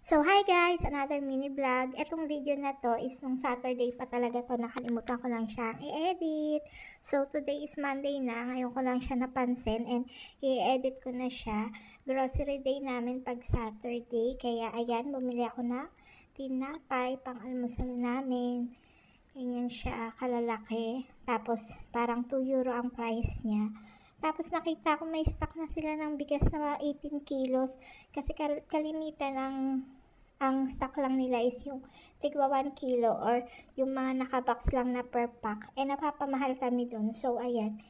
So, hi guys! Another mini vlog. Etong video na to is nung Saturday pa talaga to. Nakalimutan ko lang siyang i-edit. So, today is Monday na. Ngayon ko lang siya napansin and i-edit ko na siya. Grocery day namin pag Saturday. Kaya ayan, bumili ako na tinapay pang almusal namin. Ganyan siya kalalaki. Tapos, parang 2 euro ang price niya. Tapos nakita ko may stock na sila ng bigas na 18 kilos kasi kalimitan ang stock lang nila is yung tigwa 1 kilo or yung mga nakabox lang na per pack. Napapamahal kami dun. So ayan,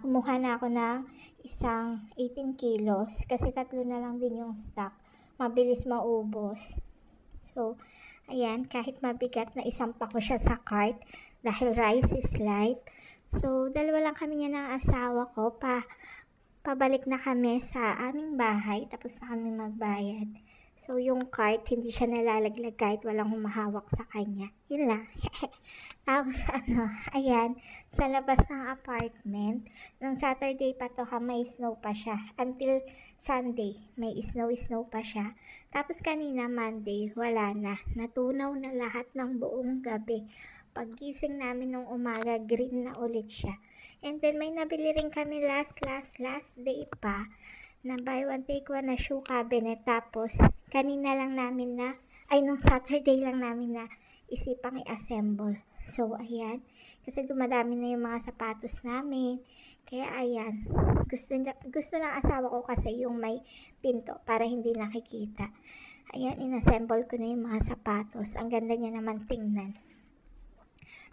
kumuha na ako ng isang 18 kilos kasi 3 na lang din yung stock. Mabilis maubos. So ayan, kahit mabigat na isampa ko siya sa cart dahil rice is light. So, dalawa lang kami niya ng asawa ko. Pabalik na kami sa aming bahay. Tapos na kami magbayad. So, yung cart, hindi siya nalalaglag kahit walang humahawak sa kanya. Yun lang. Tapos, ayan, sa labas ng apartment. Nung Saturday pa to, may snow pa siya. Until Sunday, may snow pa siya. Tapos kanina, Monday, wala na. Natunaw na lahat ng buong gabi. Paggising namin nung umaga, green na ulit siya. And then, may nabili rin kami last day pa na buy one take one na shoe cabinet. Tapos, kanina lang namin nung Saturday lang namin na isipang i-assemble. So, ayan. Kasi dumadami na yung mga sapatos namin. Kaya, ayan. Gusto ng asawa ko kasi yung may pinto para hindi nakikita. Ayan, in-assemble ko na yung mga sapatos. Ang ganda niya naman tingnan.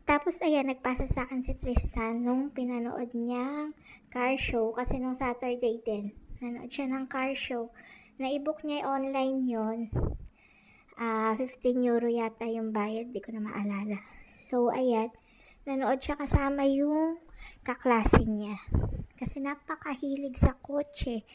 Tapos, ayan, nagpasa sa akin si Tristan nung pinanood niyang car show. Kasi nung Saturday din, nanood siya ng car show. Na-book niya online yon 15 euro yata yung bayad. Di ko na maalala. So, ayan, nanood siya kasama yung kaklase niya. Kasi napakahilig sa kotse.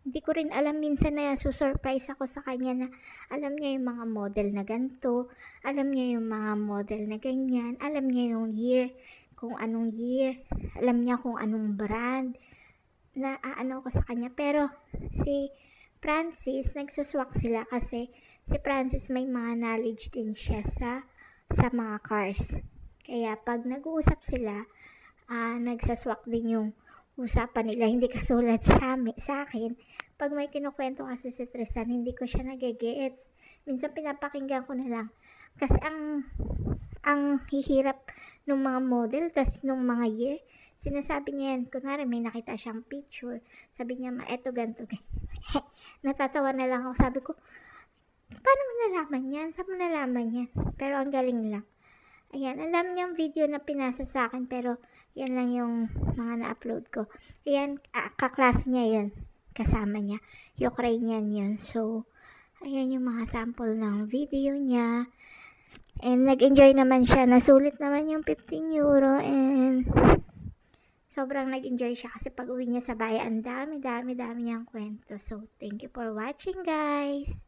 Hindi ko rin alam, minsan na susurprise ako sa kanya na alam niya yung mga model na ganito, alam niya yung mga model na ganyan, alam niya yung year, kung anong year, alam niya kung anong brand, na ko sa kanya. Pero si Francis, nagsuswak sila kasi si Francis may mga knowledge din siya sa mga cars. Kaya pag nag-uusap sila, nagsaswak din yung usapan nila, hindi katulad sa akin. Pag may kinukwento kasi si Tristan, hindi ko siya nagigets. Minsan pinapakinggan ko na lang. Kasi ang hihirap ng mga model, tas nung mga year, sinasabi niya yan. Kunwari may nakita siyang picture, sabi niya, eto ganito. Natatawa na lang ako. Sabi ko, paano mo nalaman yan? Saan mo nalaman yan? Pero ang galing lang. Ayan, alam niyang video na pinasa sa akin, pero yan lang yung mga na-upload ko. Ayan, kaklase niya yun. Kasama niya. Ukrainian yun. So, ayan yung mga sample ng video niya. And nag-enjoy naman siya. Nasulit naman yung 15 euro and sobrang nag-enjoy siya kasi pag uwi niya sa bahay, ang dami niyang kwento. So, thank you for watching, guys!